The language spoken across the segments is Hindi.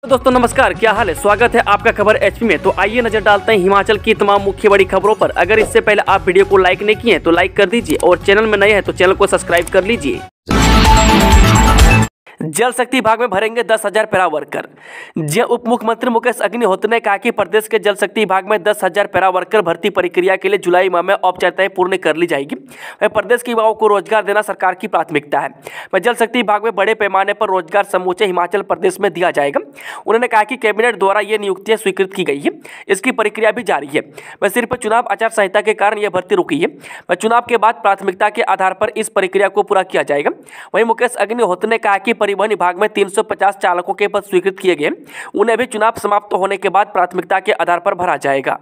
दोस्तों नमस्कार, क्या हाल है। स्वागत है आपका खबर एचपी में। तो आइए नजर डालते हैं हिमाचल की तमाम मुख्य बड़ी खबरों पर। अगर इससे पहले आप वीडियो को लाइक नहीं किए हैं तो लाइक कर दीजिए और चैनल में नए हैं तो चैनल को सब्सक्राइब कर लीजिए। जल शक्ति विभाग में भरेंगे 10,000 पैरा वर्कर। उप मुख्यमंत्री मुकेश अग्निहोत्री ने कहा कि प्रदेश के जल शक्ति विभाग में 10,000 पैरा वर्कर भर्ती प्रक्रिया के लिए जुलाई माह में औपचारिकताएं पूर्ण कर ली जाएगी। प्रदेश के युवाओं को रोजगार देना सरकार की प्राथमिकता है। जल शक्ति विभाग में बड़े पैमाने पर रोजगार समूचे हिमाचल प्रदेश में दिया जाएगा। उन्होंने कहा कि कैबिनेट द्वारा ये नियुक्तियां स्वीकृत की गई है, इसकी प्रक्रिया भी जारी है। सिर्फ चुनाव आचार संहिता के कारण यह भर्ती रुकी है। चुनाव के बाद प्राथमिकता के आधार पर इस प्रक्रिया को पूरा किया जाएगा। वहीं मुकेश अग्निहोत्री ने कहा कि परिवहन विभाग में 350 चालकों के पद स्वीकृत किए गए, उन्हें भी चुनाव समाप्त होने के बाद प्राथमिकता के आधार पर भरा जाएगा।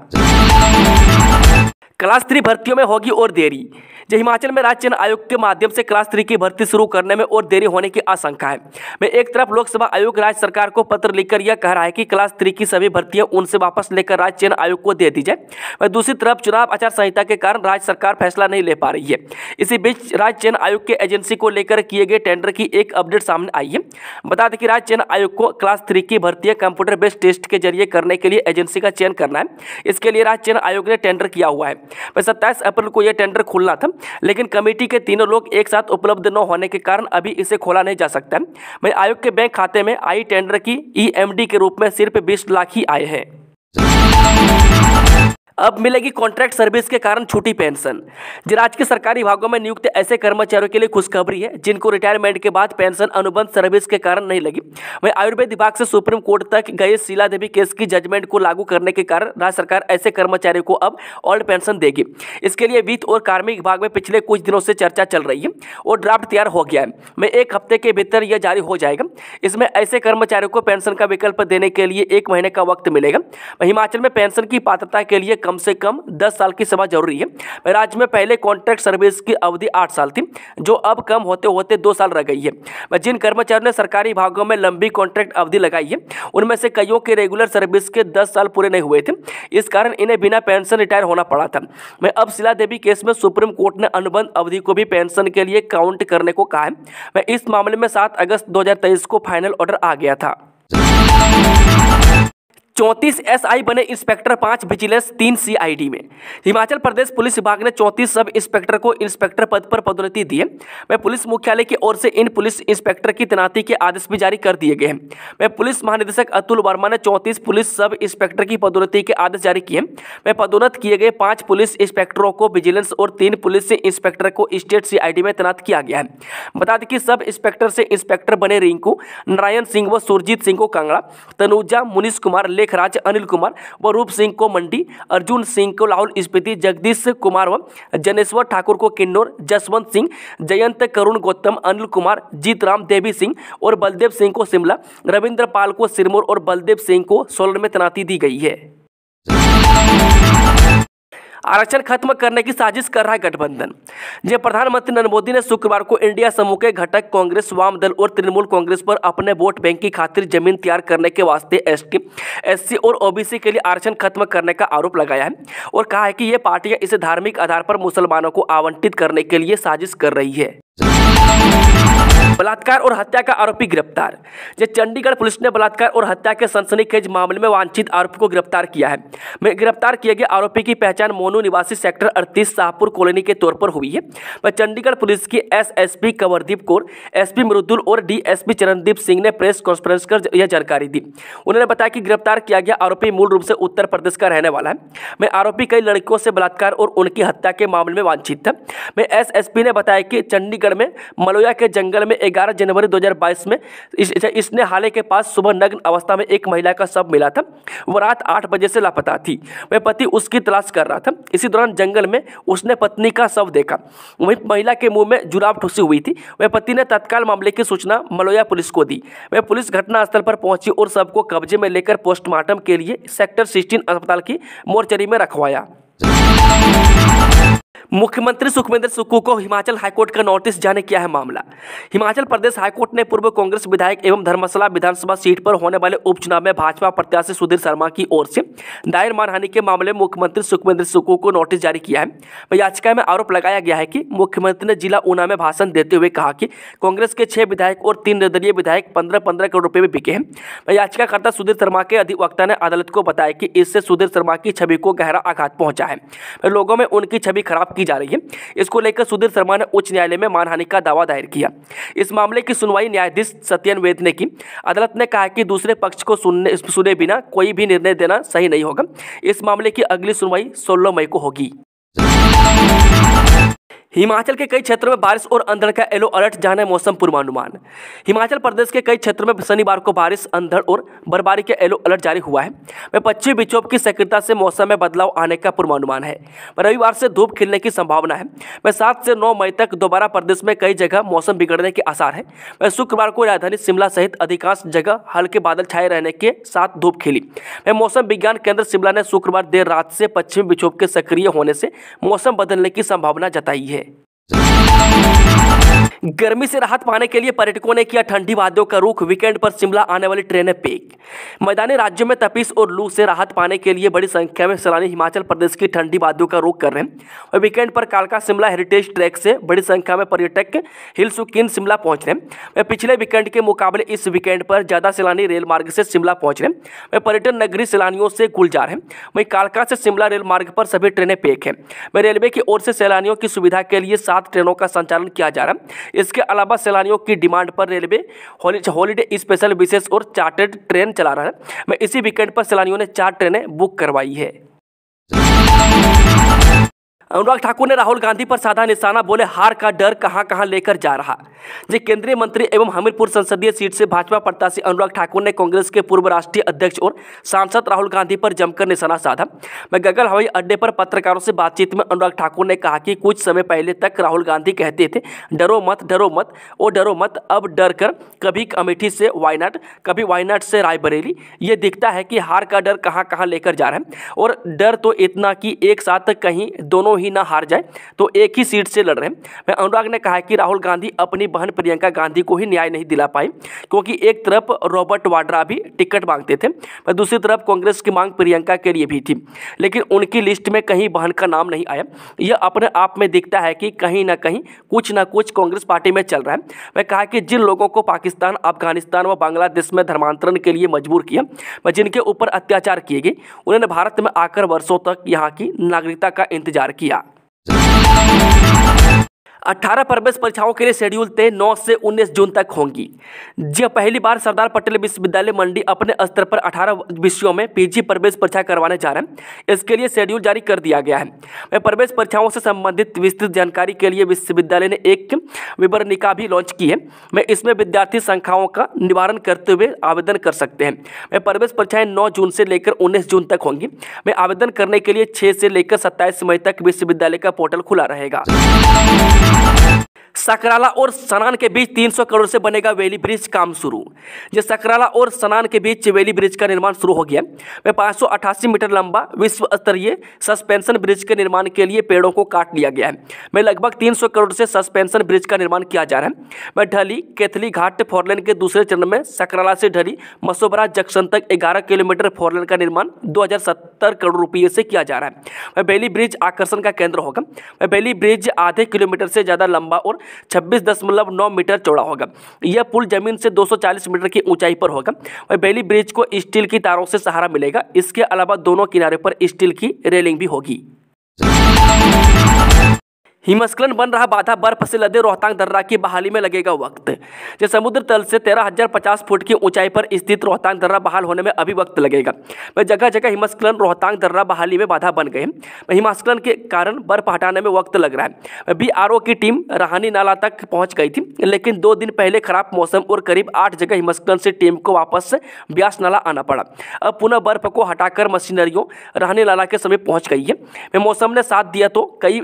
क्लास 3 भर्तियों में होगी और देरी। हिमाचल में राज्य चयन आयोग के माध्यम से क्लास 3 की भर्ती शुरू करने में और देरी होने की आशंका है। एक तरफ लोकसभा आयोग राज्य सरकार को पत्र लिखकर यह कह रहा है कि क्लास 3 की सभी भर्तियां उनसे वापस लेकर राज्य चयन आयोग को दे दी जाए। वहीं दूसरी तरफ चुनाव आचार संहिता के कारण राज्य सरकार फैसला नहीं ले पा रही है। इसी बीच राज्य चयन आयोग के एजेंसी को लेकर किए गए टेंडर की एक अपडेट सामने आई है। बता दें कि राज्य चयन आयोग को क्लास 3 की भर्तियां कंप्यूटर बेस्ड टेस्ट के जरिए करने के लिए एजेंसी का चयन करना है। इसके लिए राज्य चयन आयोग ने टेंडर किया हुआ है। 27 अप्रैल को यह टेंडर खुलना था, लेकिन कमेटी के तीनों लोग एक साथ उपलब्ध न होने के कारण अभी इसे खोला नहीं जा सकता। वहीं आयोग के बैंक खाते में आई टेंडर की ईएमडी के रूप में सिर्फ 20 लाख ही आए हैं। अब मिलेगी कॉन्ट्रैक्ट सर्विस के कारण छूटी पेंशन। राज्य के सरकारी विभागों में नियुक्त ऐसे कर्मचारियों के लिए खुशखबरी है जिनको रिटायरमेंट के बाद पेंशन अनुबंध सर्विस के कारण नहीं लगी। वहीं आयुर्वेद विभाग से सुप्रीम कोर्ट तक गए शीला देवी केस की जजमेंट को लागू करने के कारण राज्य सरकार ऐसे कर्मचारियों को अब ओल्ड पेंशन देगी। इसके लिए वित्त और कार्मिक विभाग में पिछले कुछ दिनों से चर्चा चल रही है और ड्राफ्ट तैयार हो गया है। 1 हफ्ते के भीतर यह जारी हो जाएगा। इसमें ऐसे कर्मचारियों को पेंशन का विकल्प देने के लिए 1 महीने का वक्त मिलेगा। हिमाचल में पेंशन की पात्रता के लिए कम से कम 10 साल की सेवा जरूरी है। राज्य में पहले कॉन्ट्रैक्ट सर्विस की अवधि 8 साल थी, जो अब कम होते होते 2 साल रह गई है। जिन कर्मचारियों ने सरकारी विभागों में लंबी कॉन्ट्रैक्ट अवधि लगाई है, उनमें से कईयों के रेगुलर सर्विस के 10 साल पूरे नहीं हुए थे। इस कारण इन्हें बिना पेंशन रिटायर होना पड़ा था। अब शीला देवी केस में सुप्रीम कोर्ट ने अनुबंध अवधि को भी पेंशन के लिए काउंट करने को कहा है। इस मामले में 7 अगस्त 2023 को फाइनल ऑर्डर आ गया था। 34 एसआई बने इंस्पेक्टर, 5 विजिलेंस, 3 सीआईडी में। हिमाचल प्रदेश पुलिस विभाग ने 34 सब इंस्पेक्टर को इंस्पेक्टर पद पर पदोन्नति दी है। पुलिस मुख्यालय की ओर से इन पुलिस इंस्पेक्टर की तैनाती के आदेश भी जारी कर दिए गए हैं। पुलिस महानिदेशक अतुल वर्मा ने 34 पुलिस सब इंस्पेक्टर की पदोन्नति के आदेश जारी किए हैं। पदोन्नत किए गए 5 पुलिस इंस्पेक्टरों को विजिलेंस और 3 पुलिस इंस्पेक्टर को स्टेट सीआईडी में तैनात किया गया है। बता दें कि सब इंस्पेक्टर से इंस्पेक्टर बने रिंकू, नारायण सिंह व सुरजीत सिंह को कांगड़ा, तनुजा, मुनीश कुमार, लेखराज, अनिल कुमार व रूप सिंह को मंडी, अर्जुन सिंह को लाहौल स्पीति, जगदीश कुमार व जनेश्वर ठाकुर को किन्नौर, जसवंत सिंह, जयंत, करुण गौतम, अनिल कुमार, जीतराम, देवी सिंह और बलदेव सिंह को शिमला, रविंद्र पाल को सिरमौर और बलदेव सिंह को सोलन में तैनाती दी गई है। आरक्षण खत्म करने की साजिश कर रहा है गठबंधन। प्रधानमंत्री नरेंद्र मोदी ने शुक्रवार को इंडिया समूह के घटक कांग्रेस, वाम दल और तृणमूल कांग्रेस पर अपने वोट बैंक की खातिर जमीन तैयार करने के वास्ते एसटी, एससी और ओबीसी के लिए आरक्षण खत्म करने का आरोप लगाया है और कहा है कि ये पार्टियां इसे धार्मिक आधार पर मुसलमानों को आवंटित करने के लिए साजिश कर रही है। बलात्कार और हत्या का आरोपी गिरफ्तार। चंडीगढ़ पुलिस ने बलात्कार और हत्या के सनसनीखेज मामले में वांछित आरोपी को गिरफ्तार किया है। गिरफ्तार किए गए आरोपी की पहचान मोनू निवासी सेक्टर 38 शाहपुर कॉलोनी के तौर पर हुई है। चंडीगढ़ पुलिस की एसएसपी कंवरदीप कौर, एसपी मृदुल और डीएसपी चरणदीप सिंह ने प्रेस कॉन्फ्रेंस कर यह जानकारी दी। उन्होंने बताया कि गिरफ्तार किया गया आरोपी मूल रूप से उत्तर प्रदेश का रहने वाला है। आरोपी कई लड़कियों से बलात्कार और उनकी हत्या के मामले में वांछित था। एसएसपी ने बताया कि चंडीगढ़ में मलोया के जंगल में 11 जनवरी 2022 में इसने हाले के पास सुबह नग्न अवस्था में एक महिला का शव मिला था। वो रात 8 बजे से लापता थी। वह पति उसकी तलाश कर रहा था। इसी दौरान जंगल में उसने पत्नी का शव देखा। वहीं महिला के मुंह में जुराब ठुसी हुई थी। वह पति ने तत्काल मामले की सूचना मलोया पुलिस को दी। वह पुलिस घटनास्थल पर पहुंची और शव को कब्जे में लेकर पोस्टमार्टम के लिए सेक्टर 16 अस्पताल की मोर्चरी में रखवाया। मुख्यमंत्री सुखविंदर सुक्खू को हिमाचल हाईकोर्ट का नोटिस जारी किया है मामला। हिमाचल प्रदेश हाईकोर्ट ने पूर्व कांग्रेस विधायक एवं धर्मशाला विधानसभा सीट पर होने वाले उपचुनाव में भाजपा प्रत्याशी सुधीर शर्मा की ओर से दायर मानहानि के मामले में मुख्यमंत्री सुखविंदर सुक्खू को नोटिस जारी किया है। याचिका में आरोप लगाया गया है कि मुख्यमंत्री ने जिला ऊना में भाषण देते हुए कहा कि कांग्रेस के 6 विधायक और 3 निर्दलीय विधायक 15-15 करोड़ रुपए में बिके हैं। याचिकाकर्ता सुधीर शर्मा के अधिवक्ता ने अदालत को बताया कि इससे सुधीर शर्मा की छवि को गहरा आघात पहुंचा है, लोगों में उनकी छवि खराब की जा रही है। इसको लेकर सुधीर शर्मा ने उच्च न्यायालय में मानहानि का दावा दायर किया। इस मामले की सुनवाई न्यायाधीश सत्यन वेद ने की। अदालत ने कहा कि दूसरे पक्ष को सुने बिना कोई भी निर्णय देना सही नहीं होगा। इस मामले की अगली सुनवाई 16 मई को होगी। हिमाचल के कई क्षेत्रों में बारिश और अंधड़ का येलो अलर्ट, जाने मौसम पूर्वानुमान। हिमाचल प्रदेश के कई क्षेत्रों में शनिवार को बारिश, अंधड़ और बर्फबारी का येलो अलर्ट जारी हुआ है। पश्चिमी विक्षोभ की सक्रियता से मौसम में बदलाव आने का पूर्वानुमान है। रविवार से धूप खिलने की संभावना है। 7 से 9 मई तक दोबारा प्रदेश में कई जगह मौसम बिगड़ने के आसार है। शुक्रवार को राजधानी शिमला सहित अधिकांश जगह हल्के बादल छाए रहने के साथ धूप खिली। मौसम विज्ञान केंद्र शिमला ने शुक्रवार देर रात से पश्चिमी विक्षोभ के सक्रिय होने से मौसम बदलने की संभावना जताई है। गर्मी से राहत पाने के लिए पर्यटकों ने किया ठंडी वादियों का रुख। वीकेंड पर शिमला आने वाली ट्रेनें पैक। मैदानी राज्यों में तपिश और लू से राहत पाने के लिए बड़ी संख्या में सैलानी हिमाचल प्रदेश की ठंडी वादियों का रुख कर रहे हैं। और वीकेंड पर कालका शिमला हेरिटेज ट्रैक से बड़ी संख्या में पर्यटक हिल सुकीन शिमला पहुंच रहे हैं। पिछले वीकेंड के मुकाबले इस वीकेंड पर ज्यादा सैलानी रेल मार्ग से शिमला पहुंच रहे हैं। पर्यटन नगरी सैलानियों से गुलजार है। वहीं कालका से शिमला रेल मार्ग पर सभी ट्रेनें पैक हैं। रेलवे की ओर से सैलानियों की सुविधा के लिए 7 ट्रेनों का संचालन किया जा रहा है। इसके अलावा सैलानियों की डिमांड पर रेलवे हॉलीडे स्पेशल विशेष और चार्टर्ड ट्रेन चला रहा है। इसी वीकेंड पर सैलानियों ने 4 ट्रेनें बुक करवाई है। अनुराग ठाकुर ने राहुल गांधी पर साधा निशाना, बोले हार का डर कहां कहां लेकर जा रहा। जी केंद्रीय मंत्री एवं हमीरपुर संसदीय सीट से भाजपा प्रत्याशी अनुराग ठाकुर ने कांग्रेस के पूर्व राष्ट्रीय अध्यक्ष और सांसद राहुल गांधी पर जमकर निशाना साधा। गगल हवाई अड्डे पर पत्रकारों से बातचीत में अनुराग ठाकुर ने कहा कि कुछ समय पहले तक राहुल गांधी कहते थे डरो मत और डरो मत, अब डर कर कभी अमेठी से वायनाड, कभी वायनाड से रायबरेली। ये दिखता है कि हार का डर कहां कहां लेकर जा रहा है। और डर तो इतना कि एक साथ कहीं दोनों ही ना हार जाए तो एक ही सीट से लड़ रहे हैं। अनुराग ने कहा कि राहुल गांधी अपनी बहन प्रियंका गांधी को ही न्याय नहीं दिला पाए, क्योंकि एक तरफ रॉबर्ट वाड्रा भी टिकट मांगते थे, दूसरी तरफ कांग्रेस की मांग प्रियंका के लिए भी थी, लेकिन उनकी लिस्ट में कहीं बहन का नाम नहीं आया। यह अपने आप में दिखता है कि कहीं ना कुछ कांग्रेस पार्टी में चल रहा है। मैं कहा कि जिन लोगों को पाकिस्तान, अफगानिस्तान व बांग्लादेश में धर्मांतरण के लिए मजबूर किया, जिनके ऊपर अत्याचार किए गए, उन्होंने भारत में आकर वर्षों तक यहाँ की नागरिकता का इंतजार किया। 18 प्रवेश परीक्षाओं के लिए शेड्यूल तय 9 से 19 जून तक होंगी। जी पहली बार सरदार पटेल विश्वविद्यालय मंडी अपने स्तर पर 18 विषयों में पीजी प्रवेश परीक्षा करवाने जा रहे हैं। इसके लिए शेड्यूल जारी कर दिया गया है। प्रवेश परीक्षाओं से संबंधित विस्तृत जानकारी के लिए विश्वविद्यालय ने एक विवरणिका भी लॉन्च की है। इसमें विद्यार्थी संख्याओं का निवारण करते हुए आवेदन कर सकते हैं। प्रवेश परीक्षाएं 9 जून से लेकर 19 जून तक होंगी। आवेदन करने के लिए 6 से लेकर 27 मई तक विश्वविद्यालय का पोर्टल खुला रहेगा। सकराला और सनान के बीच 300 करोड़ से बनेगा वेली ब्रिज, काम शुरू। जो सकराला और सनान के बीच वेली ब्रिज का निर्माण शुरू हो गया है। 588 मीटर लंबा विश्व स्तरीय सस्पेंशन ब्रिज के निर्माण के लिए पेड़ों को काट लिया गया है। लगभग 300 करोड़ से सस्पेंशन ब्रिज का निर्माण किया जा रहा है। ढली केथली घाट फोरलेन के दूसरे चरण में सकराला से ढली मसोबरा जंक्शन तक 11 किलोमीटर फोरलेन का निर्माण 2070 करोड़ रुपये से किया जा रहा है। बेली ब्रिज आकर्षण का केंद्र होगा। बेली ब्रिज आधे किलोमीटर से ज्यादा लंबा और 26.9 मीटर चौड़ा होगा। यह पुल जमीन से 240 मीटर की ऊंचाई पर होगा। बेली ब्रिज को स्टील की तारों से सहारा मिलेगा। इसके अलावा दोनों किनारे पर स्टील की रेलिंग भी होगी। हिमस्खलन बन रहा बाधा, बर्फ से लदे रोहतांग दर्रा की बहाली में लगेगा वक्त। जो समुद्र तल से 13,050 फुट की ऊंचाई पर स्थित रोहतांग दर्रा बहाल होने में अभी वक्त लगेगा। जगह जगह हिमस्खलन रोहतांग दर्रा बहाली में बाधा बन गए। हिमस्खलन के कारण बर्फ हटाने में वक्त लग रहा है। बीआरओ की टीम राहनी नाला तक पहुंच गई थी, लेकिन 2 दिन पहले खराब मौसम और करीब 8 जगह हिमस्खलन से टीम को वापस ब्यास नाला आना पड़ा। अब पुनः बर्फ को हटाकर मशीनरियों राहनी नाला के समीप पहुंच गई है। मौसम ने साथ दिया तो कई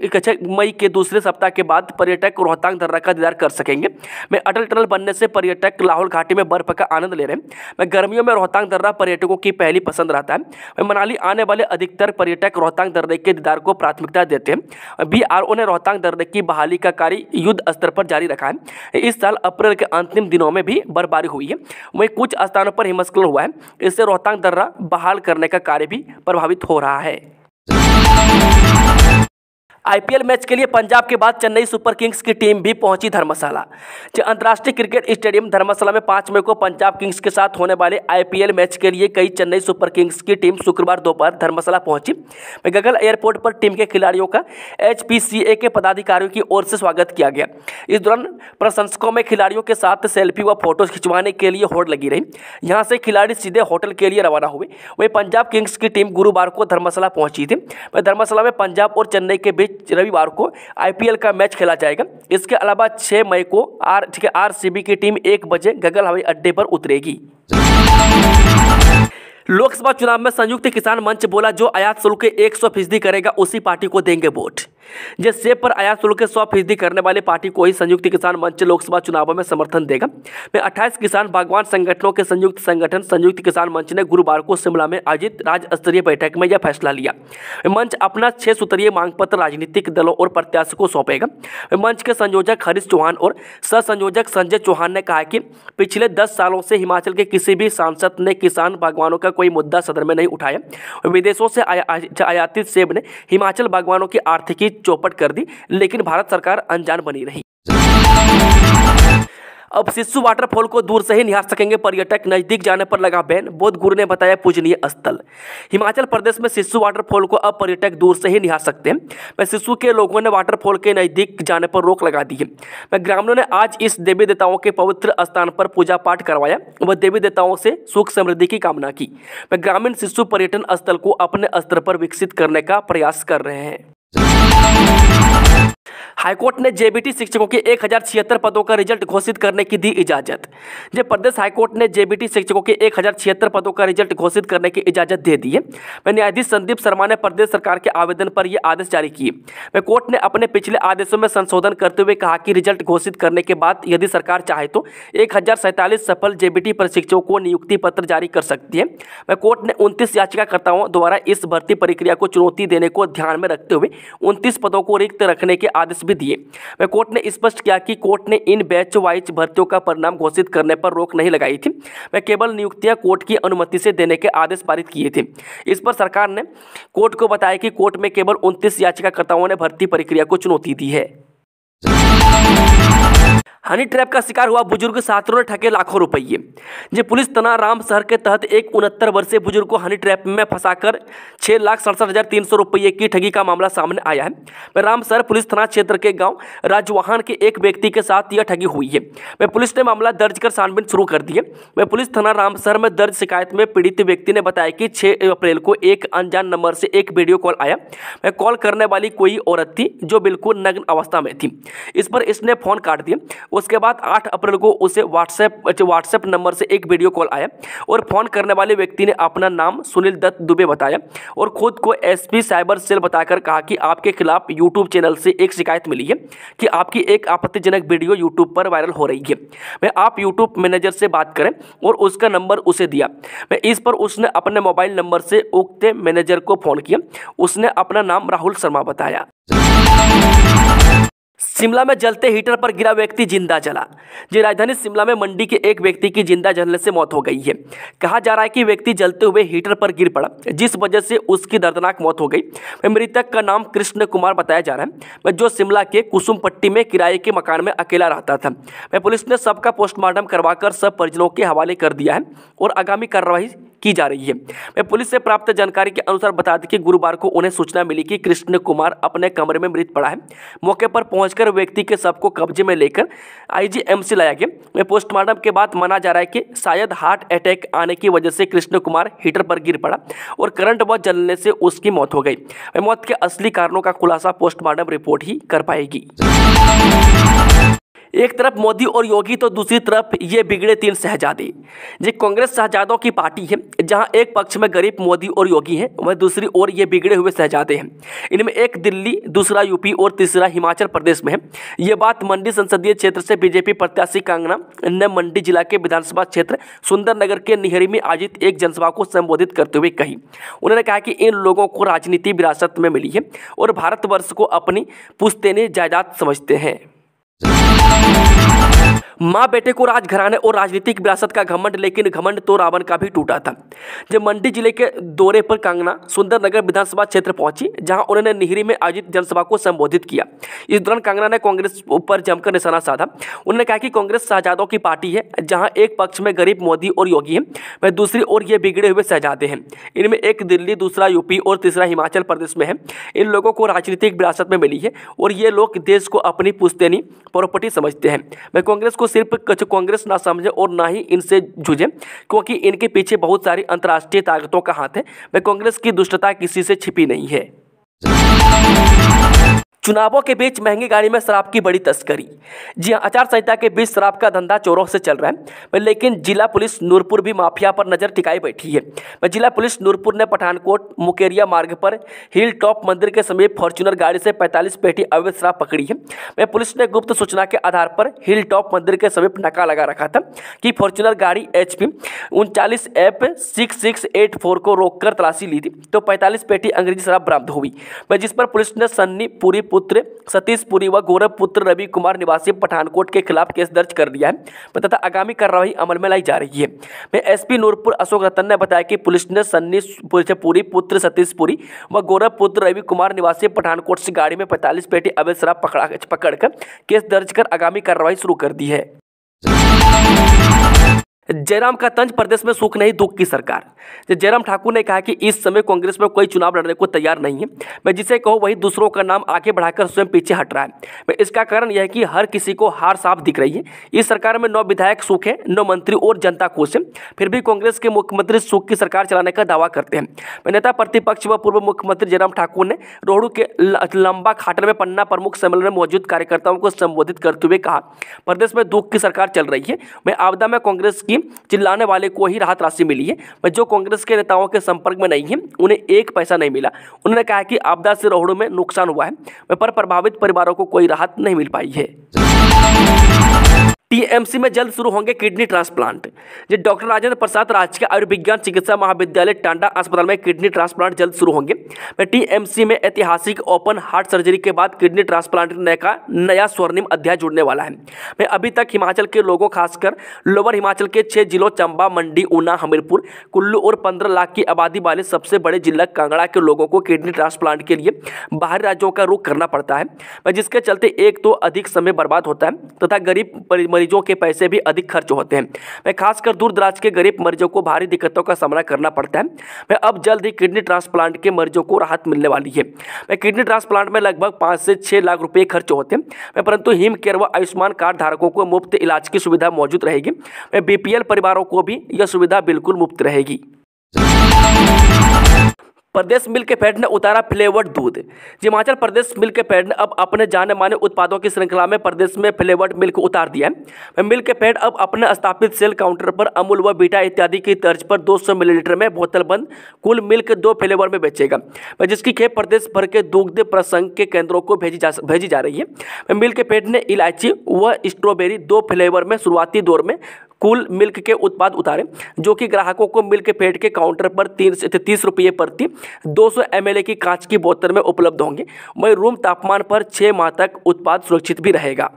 मई के के दूसरे सप्ताह के बाद पर्यटक रोहतांग दर्रा का दीदार कर सकेंगे। मैं अटल टनल बनने से पर्यटक लाहौल घाटी में बर्फ का आनंद ले रहे हैं। मैं गर्मियों में रोहतांग दर्रा पर्यटकों की पहली पसंद रहता है। मैं मनाली आने वाले अधिकतर पर्यटक रोहतांग दर्रे के दीदार को प्राथमिकता देते हैं। BRO ने रोहतांग दर्रे की बहाली का कार्य युद्ध स्तर पर जारी रखा है। इस साल अप्रैल के अंतिम दिनों में भी बर्फबारी हुई है। वहीं कुछ स्थानों पर हिमस्खलन हुआ है। इससे रोहतांग दर्रा बहाल करने का कार्य भी प्रभावित हो रहा है। IPL मैच के लिए पंजाब के बाद चेन्नई सुपर किंग्स की टीम भी पहुंची धर्मशाला। अंतर्राष्ट्रीय क्रिकेट स्टेडियम धर्मशाला में 5 मई को पंजाब किंग्स के साथ होने वाले IPL मैच के लिए कई चेन्नई सुपर किंग्स की टीम शुक्रवार दोपहर धर्मशाला पहुंची। गगल एयरपोर्ट पर टीम के खिलाड़ियों का HPCA के पदाधिकारियों की ओर से स्वागत किया गया। इस दौरान प्रशंसकों में खिलाड़ियों के साथ सेल्फी व फोटो खिंचवाने के लिए होड़ लगी रही। यहाँ से खिलाड़ी सीधे होटल के लिए रवाना हुए। वहीं पंजाब किंग्स की टीम गुरुवार को धर्मशाला पहुंची थी। धर्मशाला में पंजाब और चेन्नई के बीच रविवार को IPL का मैच खेला जाएगा। इसके अलावा 6 मई को RCB की टीम 1 बजे गगल हवाई अड्डे पर उतरेगी। लोकसभा चुनाव में संयुक्त किसान मंच बोला, जो आयात शुल्क 100% करेगा उसी पार्टी को देंगे वोट। जिस सेब पर आयात शुल्क 100% करने वाली पार्टी को ही संयुक्त किसान मंच लोकसभा चुनावों में समर्थन देगा। में 28 किसान बागवान संगठनों के संयुक्त संगठन संयुक्त किसान मंच ने गुरुवार को शिमला में आयोजित राज्य स्तरीय बैठक में यह फैसला लिया। मंच अपना 6 सूत्रीय मांग पत्र राजनीतिक दलों और प्रत्याशियों को सौंपेगा। मंच के संयोजक हरीश चौहान और सह संयोजक संजय चौहान ने कहा कि पिछले 10 सालों से हिमाचल के किसी भी सांसद ने किसान बागवानों का कोई मुद्दा सदन में नहीं उठाया। विदेशों से आयातित सेब ने हिमाचल बागवानों की आर्थिकी चौपट कर दी, लेकिन भारत सरकार अनजान बनी रही। अब सिस्सू वाटरफॉल को दूर से ही निहार सकेंगे पर्यटक, नजदीक जाने पर लगा बैन, बोध गुरु ने बताया पूजनीय स्थल। हिमाचल प्रदेश में सिस्सू वाटरफॉल को अब पर्यटक दूर से ही निहार सकते हैं। सिस्सू के लोगों ने वाटरफॉल के नजदीक जाने पर रोक लगा दी है। ग्रामीणों ने आज इस देवी देवताओं के पवित्र स्थान पर पूजा पाठ करवाया व देवी देवताओं से सुख समृद्धि की कामना की। ग्रामीण सिस्सू पर्यटन स्थल को अपने स्तर पर विकसित करने का प्रयास कर रहे हैं। हाईकोर्ट ने JBT शिक्षकों के 1076 पदों का रिजल्ट घोषित करने की दी इजाजत। जब प्रदेश हाईकोर्ट ने JBT शिक्षकों के 1076 पदों का रिजल्ट घोषित करने की इजाजत दे दी है। न्यायाधीश संदीप शर्मा ने प्रदेश सरकार के आवेदन पर यह आदेश जारी किए। कोर्ट ने अपने पिछले आदेशों में संशोधन करते हुए कहा कि रिजल्ट घोषित करने के बाद यदि सरकार चाहे तो 1047 सफल JBT प्रशिक्षकों को नियुक्ति पत्र जारी कर सकती है। कोर्ट ने 29 याचिकाकर्ताओं द्वारा इस भर्ती प्रक्रिया को चुनौती देने को ध्यान में रखते हुए 29 पदों को रिक्त रखने के आदेश भी दिए। कोर्ट ने स्पष्ट किया कि कोर्ट ने इन बैच वाइज भर्तियों का परिणाम घोषित करने पर रोक नहीं लगाई थी। केवल नियुक्तियां कोर्ट की अनुमति से देने के आदेश पारित किए थे। इस पर सरकार ने कोर्ट को बताया कि कोर्ट में केवल 29 याचिकाकर्ताओं ने भर्ती प्रक्रिया को चुनौती दी है। हनी ट्रैप का शिकार हुआ बुजुर्ग, छात्रों ने ठगे लाखों रुपये। जो पुलिस थाना रामसर के तहत एक 69 वर्षीय बुजुर्ग को हनी ट्रैप में फंसाकर 6,67,300 रुपये की ठगी का मामला सामने आया है। रामसर पुलिस थाना क्षेत्र के गांव राजवाहन के एक व्यक्ति के साथ यह ठगी हुई है। पुलिस ने मामला दर्ज कर छानबीन शुरू कर दी है। पुलिस थाना रामसर में दर्ज शिकायत में पीड़ित व्यक्ति ने बताया कि 6 अप्रैल को एक अनजान नंबर से एक वीडियो कॉल आया। कॉल करने वाली कोई औरत थी जो बिल्कुल नग्न अवस्था में थी। इस पर इसने फोन काट दिया। उसके बाद 8 अप्रैल को उसे व्हाट्सएप नंबर से एक वीडियो कॉल आया और फोन करने वाले व्यक्ति ने अपना नाम सुनील दत्त दुबे बताया और खुद को SP साइबर सेल बताकर कहा कि आपके खिलाफ यूट्यूब चैनल से एक शिकायत मिली है कि आपकी एक आपत्तिजनक वीडियो यूट्यूब पर वायरल हो रही है। आप यूट्यूब मैनेजर से बात करें और उसका नंबर उसे दिया। इस पर उसने अपने मोबाइल नंबर से उक्त मैनेजर को फोन किया। उसने अपना नाम राहुल शर्मा बताया। शिमला में जलते हीटर पर गिरा व्यक्ति जिंदा जला। जी राजधानी शिमला में मंडी के एक व्यक्ति की जिंदा जलने से मौत हो गई है। कहा जा रहा है कि व्यक्ति जलते हुए हीटर पर गिर पड़ा, जिस वजह से उसकी दर्दनाक मौत हो गई। मृतक का नाम कृष्ण कुमार बताया जा रहा है, जो शिमला के कुसुम पट्टी में किराए के मकान में अकेला रहता था। पुलिस ने सबका पोस्टमार्टम करवाकर सब परिजनों के हवाले कर दिया है और आगामी कार्रवाई की जा रही है। पुलिस से प्राप्त जानकारी के अनुसार बता दें कि गुरुवार को उन्हें सूचना मिली कि कृष्ण कुमार अपने कमरे में मृत पड़ा है। मौके पर पहुंचकर व्यक्ति के शव को कब्जे में लेकर IGMC लाया गया। पोस्टमार्टम के बाद माना जा रहा है कि शायद हार्ट अटैक आने की वजह से कृष्ण कुमार हीटर पर गिर पड़ा और करंट व जलने से उसकी मौत हो गई। मौत के असली कारणों का खुलासा पोस्टमार्टम रिपोर्ट ही कर पाएगी। एक तरफ मोदी और योगी तो दूसरी तरफ ये बिगड़े तीन शहजादे। ये कांग्रेस शहजादों की पार्टी है, जहां एक पक्ष में गरीब मोदी और योगी हैं, वहीं दूसरी ओर ये बिगड़े हुए शहजादे हैं। इनमें एक दिल्ली, दूसरा यूपी और तीसरा हिमाचल प्रदेश में है। ये बात मंडी संसदीय क्षेत्र से बीजेपी प्रत्याशी कंगना ने मंडी जिला के विधानसभा क्षेत्र सुंदरनगर के निहरी में आयोजित एक जनसभा को संबोधित करते हुए कही। उन्होंने कहा कि इन लोगों को राजनीति विरासत में मिली है और भारतवर्ष को अपनी पुश्तैनी जायदाद समझते हैं। माँ बेटे को राजघराने और राजनीतिक विरासत का घमंड, लेकिन घमंड तो रावण का भी टूटा था। जब मंडी जिले के दौरे पर कंगना सुंदरनगर विधानसभा क्षेत्र पहुंची, जहां उन्होंने निहरी में आयोजित जनसभा को संबोधित किया। इस दौरान कंगना ने कांग्रेस पर जमकर निशाना साधा। उन्होंने कहा कि कांग्रेस शहजादों की पार्टी है, जहां एक पक्ष में गरीब मोदी और योगी हैं, वहीं दूसरी ओर ये बिगड़े हुए शहजादे हैं। इनमें एक दिल्ली, दूसरा यूपी और तीसरा हिमाचल प्रदेश में है। इन लोगों को राजनीतिक विरासत में मिली है और ये लोग देश को अपनी पुश्तैनी प्रॉपर्टी समझते हैं। मैं कांग्रेस को सिर्फ कांग्रेस ना समझे और ना ही इनसे जूझे, क्योंकि इनके पीछे बहुत सारी अंतर्राष्ट्रीय ताकतों का हाथ है। मैं कांग्रेस की दुष्टता किसी से छिपी नहीं है। चुनावों के बीच महंगी गाड़ी में शराब की बड़ी तस्करी। जी हां, आचार संहिता के बीच शराब का धंधा चोरों से चल रहा है, लेकिन जिला पुलिस नूरपुर भी माफिया पर नजर टिकाई बैठी है। जिला पुलिस नूरपुर ने पठानकोट मुकेरिया मार्ग पर हिल टॉप मंदिर के समीप फॉर्च्यूनर गाड़ी से 45 पेटी अवैध शराब पकड़ी है। पुलिस ने गुप्त सूचना के आधार पर हिल टॉप मंदिर के समीप नाका लगा रखा था कि फॉर्च्यूनर गाड़ी HP 39F6684 को रोककर तलाशी ली थी, तो 45 पेटी अंग्रेजी शराब बरामद हुई, जिस पर पुलिस ने सन्नी पुरी पुत्र सतीश पुरी व गौरव पुत्र रवि कुमार निवासी पठानकोट के खिलाफ केस दर्ज कर दिया है तथा आगामी कार्रवाई अमल में लाई जा रही है। SP नूरपुर अशोक रतन ने बताया कि पुलिस ने सन्नी पुरी पुत्र सतीश पुरी व गौरव पुत्र रवि कुमार निवासी पठानकोट से गाड़ी में 45 पेटी अवैध शराब पकड़कर केस दर्ज कर आगामी कार्रवाई शुरू कर दी है। जयराम का तंज, प्रदेश में सुख नहीं दुख की सरकार। जयराम ठाकुर ने कहा कि इस समय कांग्रेस में कोई चुनाव लड़ने को तैयार नहीं है। मैं जिसे कहूँ वही दूसरों का नाम आगे बढ़ाकर स्वयं पीछे हट रहा है। इसका कारण यह है कि हर किसी को हार साफ दिख रही है। इस सरकार में 9 विधायक सुख है, 9 मंत्री और जनता खुश है। फिर भी कांग्रेस के मुख्यमंत्री सुख की सरकार चलाने का दावा करते हैं। नेता प्रतिपक्ष व पूर्व मुख्यमंत्री जयराम ठाकुर ने रोहडू के लंबा खाटर में पन्ना प्रमुख सम्मेलन में मौजूद कार्यकर्ताओं को संबोधित करते हुए कहा, प्रदेश में दुख की सरकार चल रही है। मैं आपदा में कांग्रेस की चिल्लाने वाले को ही राहत राशि मिली है। जो कांग्रेस के नेताओं के संपर्क में नहीं है, उन्हें एक पैसा नहीं मिला। उन्होंने कहा कि आपदा से रोहडू में नुकसान हुआ है, पर प्रभावित परिवारों को कोई राहत नहीं मिल पाई है। TMC में जल्द शुरू होंगे kidney transplant. Doctor Rajendra Prasad राजकीय आयुर्विज्ञान चिकित्सा महाविद्यालय टांडा अस्पताल में किडनी ट्रांसप्लांट जल्द शुरू होंगे। TMC में ऐतिहासिक ओपन हार्ट सर्जरी के बाद किडनी ट्रांसप्लांट का नया स्वर्णिम अध्याय जुड़ने वाला है। अभी तक हिमाचल के लोगों, खासकर लोअर हिमाचल के 6 जिलों चंबा, मंडी, ऊना, हमीरपुर, कुल्लू और 15 लाख की आबादी वाले सबसे बड़े जिला कांगड़ा के लोगों को किडनी ट्रांसप्लांट के लिए बाहरी राज्यों का रुख करना पड़ता है, जिसके चलते एक तो अधिक समय बर्बाद होता है तथा गरीब मरीजों के पैसे भी अधिक खर्च होते हैं। खासकर दूर दराज के गरीब मरीजों को भारी दिक्कतों का सामना करना पड़ता है। अब जल्द ही किडनी ट्रांसप्लांट के मरीजों को राहत मिलने वाली है। किडनी ट्रांसप्लांट में लगभग 5 से 6 लाख रुपए खर्च होते हैं, परंतु हिम केयर व आयुष्मान कार्ड धारकों को मुफ्त इलाज की सुविधा मौजूद रहेगी। BPL परिवारों को भी यह सुविधा बिल्कुल मुफ्त रहेगी। प्रदेश मिल्क फेड ने उतारा फ्लेवर्ड दूध। हिमाचल प्रदेश मिल्क फेड ने अब अपने जाने माने उत्पादों की श्रृंखला में प्रदेश में फ्लेवर्ड मिल्क उतार दिया है। मिल्क फेड अब अपने स्थापित सेल काउंटर पर अमूल व बीटा इत्यादि की तर्ज पर 200 मिलीलीटर में बोतलबंद कुल मिल्क 2 फ्लेवर में बेचेगा, जिसकी खेप प्रदेश भर के दुग्ध प्रसंग के केंद्रों को भेजी जा रही है। मिल्क फेड ने इलायची व स्ट्रॉबेरी 2 फ्लेवर में शुरुआती दौर में कुल मिल्क के उत्पाद उतारे, जो कि ग्राहकों को मिल्क फेड के काउंटर पर 30 रुपये प्रति 200 ml की कांच की बोतल में उपलब्ध होंगे। वहीं रूम तापमान पर 6 माह तक उत्पाद सुरक्षित भी रहेगा।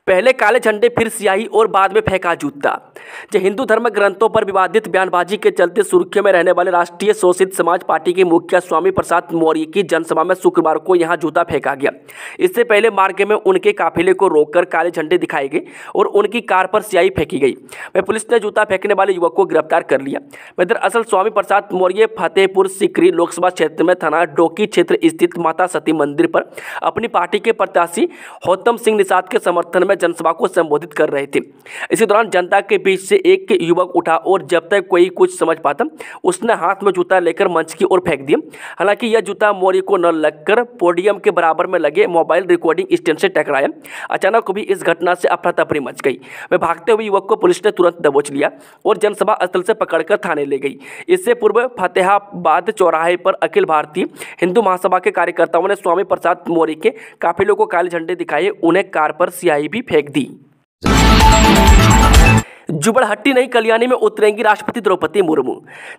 पहले काले झंडे, फिर स्याही और बाद में फेंका जूता। हिंदू धर्म ग्रंथों पर विवादित बयानबाजी के चलते सुर्खियों में रहने वाले राष्ट्रीय शोषित समाज पार्टी के मुखिया स्वामी प्रसाद मौर्य की जनसभा में शुक्रवार को यहां जूता फेंका गया। इससे पहले मार्ग में उनके काफिले को रोककर काले झंडे दिखाए गए और उनकी कार पर स्याही फेंकी गई। पुलिस ने जूता फेंकने वाले युवक को गिरफ्तार कर लिया। दरअसल स्वामी प्रसाद मौर्य फतेहपुर सीकरी लोकसभा क्षेत्र में थाना डोकी क्षेत्र स्थित माता सती मंदिर पर अपनी पार्टी के प्रत्याशी गौतम सिंह निषाद के समर्थन में में जनसभा को संबोधित कर रहे थे। इसी दौरान जनता के बीच से एक युवक उठा और जब तक कोई कुछ समझ पाता उसने हाथ में जूता लेकर मंच की ओर फेंक दिया। हालांकि यह जूता मौर्य को न लगकर पोडियम के बराबर में लगे मोबाइल रिकॉर्डिंग स्टैंड से टकराया। अचानक भी इस घटना से अफरा तफरी मच गई। वह भागते हुए युवक को पुलिस ने तुरंत दबोच लिया और जनसभा स्थल से पकड़कर थाने ले गई। इससे पूर्व फतेहाबाद चौराहे पर अखिल भारतीय हिंदू महासभा के कार्यकर्ताओं ने स्वामी प्रसाद मौर्य के काफिले को काले झंडे दिखाए, उन्हें कार पर स्याही भी फेंक दी। जुबड़हट्टी नई कल्याणी में उतरेंगी राष्ट्रपति द्रौपदी मुर्मू।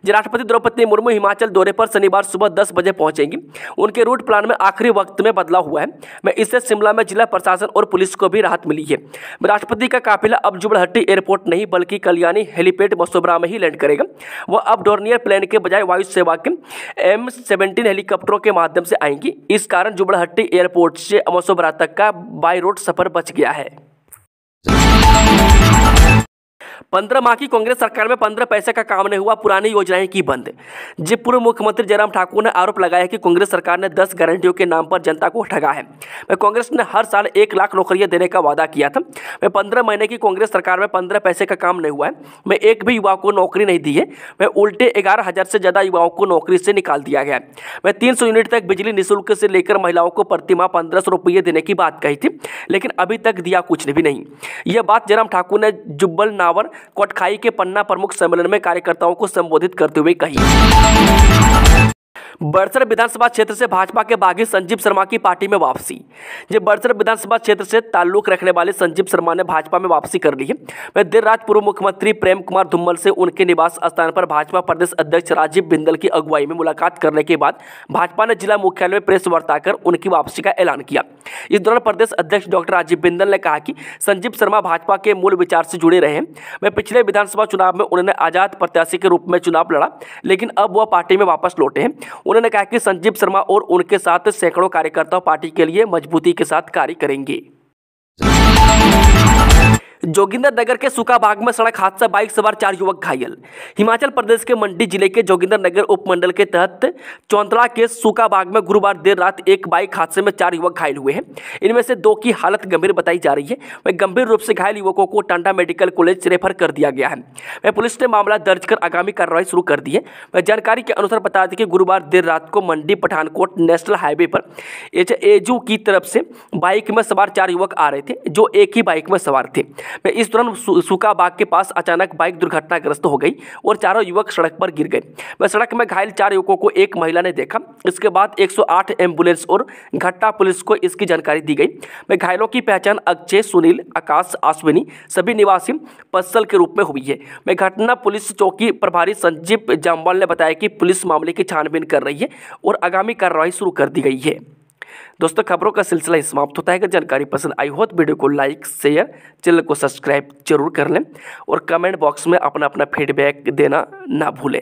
राष्ट्रपति द्रौपदी मुर्मू हिमाचल दौरे पर शनिवार सुबह 10 बजे पहुंचेंगी। उनके रूट प्लान में आखिरी वक्त में बदलाव हुआ है। मैं इससे शिमला में जिला प्रशासन और पुलिस को भी राहत मिली है। राष्ट्रपति का काफिला अब जुबड़हट्टी एयरपोर्ट नहीं बल्कि कल्याणी हेलीपैड मसोबरा में ही लैंड करेगा। वह अब डोर्नियर प्लेन के बजाय वायु सेवा के M17 हेलीकॉप्टरों के माध्यम से आएंगी। इस कारण जुबड़हट्टी एयरपोर्ट से मसोबरा तक का बाई रोड सफर बच गया है। 15 माह की कांग्रेस सरकार में 15 पैसे का काम नहीं हुआ, पुरानी योजनाएं की बंद। पूर्व मुख्यमंत्री जयराम ठाकुर ने आरोप लगाया कि कांग्रेस सरकार ने 10 गारंटियों के नाम पर जनता को ठगा है। कांग्रेस ने हर साल 1 लाख नौकरियां देने का वादा किया था। 15 महीने की कांग्रेस सरकार में 15 पैसे का काम नहीं हुआ है। मैं एक भी युवा को नौकरी नहीं दी है। मैं उल्टे 11,000 से ज्यादा युवाओं को नौकरी से निकाल दिया गया। मैं 300 यूनिट तक बिजली निःशुल्क से लेकर महिलाओं को प्रतिमाह 1500 रुपये देने की बात कही थी, लेकिन अभी तक दिया कुछ भी नहीं। यह बात जयराम ठाकुर ने जुब्बल नावर कोटखाई के पन्ना प्रमुख सम्मेलन में कार्यकर्ताओं को संबोधित करते हुए कही। बड़सर विधानसभा क्षेत्र से भाजपा के बागी संजीव शर्मा की पार्टी में वापसी। बड़सर विधानसभा क्षेत्र से ताल्लुक रखने वाले संजीव शर्मा ने भाजपा में वापसी कर ली है। वह देर रात पूर्व मुख्यमंत्री प्रेम कुमार धूमल से उनके निवास स्थान पर भाजपा प्रदेश अध्यक्ष राजीव बिंदल की अगुवाई में मुलाकात करने के बाद भाजपा ने जिला मुख्यालय में प्रेस वार्ता कर उनकी वापसी का ऐलान किया। इस दौरान प्रदेश अध्यक्ष डॉक्टर राजीव बिंदल ने कहा कि संजीव शर्मा भाजपा के मूल विचार से जुड़े रहे हैं। वह पिछले विधानसभा चुनाव में उन्होंने आजाद प्रत्याशी के रूप में चुनाव लड़ा, लेकिन अब वह पार्टी में वापस लौटे हैं। उन्होंने कहा कि संजीव शर्मा और उनके साथ सैकड़ों कार्यकर्ता पार्टी के लिए मजबूती के साथ कार्य करेंगे। जोगिंदरनगर के सुकाबाग में सड़क हादसा, बाइक सवार 4 युवक घायल। हिमाचल प्रदेश के मंडी जिले के जोगिंदरनगर उपमंडल के तहत चौंतला के सुकाबाग में गुरुवार देर रात एक बाइक हादसे में 4 युवक घायल हुए हैं। इनमें से 2 की हालत गंभीर बताई जा रही है। वह गंभीर रूप से घायल युवकों को टांडा मेडिकल कॉलेज रेफर कर दिया गया है। वह पुलिस ने मामला दर्ज कर आगामी कार्रवाई शुरू कर दी है। वह जानकारी के अनुसार बता दें कि गुरुवार देर रात को मंडी पठानकोट नेशनल हाईवे पर एजू की तरफ से बाइक में सवार 4 युवक आ रहे थे, जो एक ही बाइक में सवार थे। इस दौरान सुकाबाग के पास अचानक बाइक दुर्घटनाग्रस्त हो गई और चारों युवक सड़क पर गिर गए। वह सड़क में घायल 4 युवकों को एक महिला ने देखा। इसके बाद 108 एम्बुलेंस और घट्टा पुलिस को इसकी जानकारी दी गई। वह घायलों की पहचान अक्षय, सुनील, आकाश, अश्विनी सभी निवासी पस्सल के रूप में हुई है। वह घटना पुलिस चौकी प्रभारी संजीव जामवाल ने बताया कि पुलिस मामले की छानबीन कर रही है और आगामी कार्रवाई शुरू कर दी गई है। दोस्तों, खबरों का सिलसिला समाप्त होता है। अगर जानकारी पसंद आई हो तो वीडियो को लाइक, शेयर, चैनल को सब्सक्राइब जरूर कर लें और कमेंट बॉक्स में अपना फीडबैक देना ना भूलें।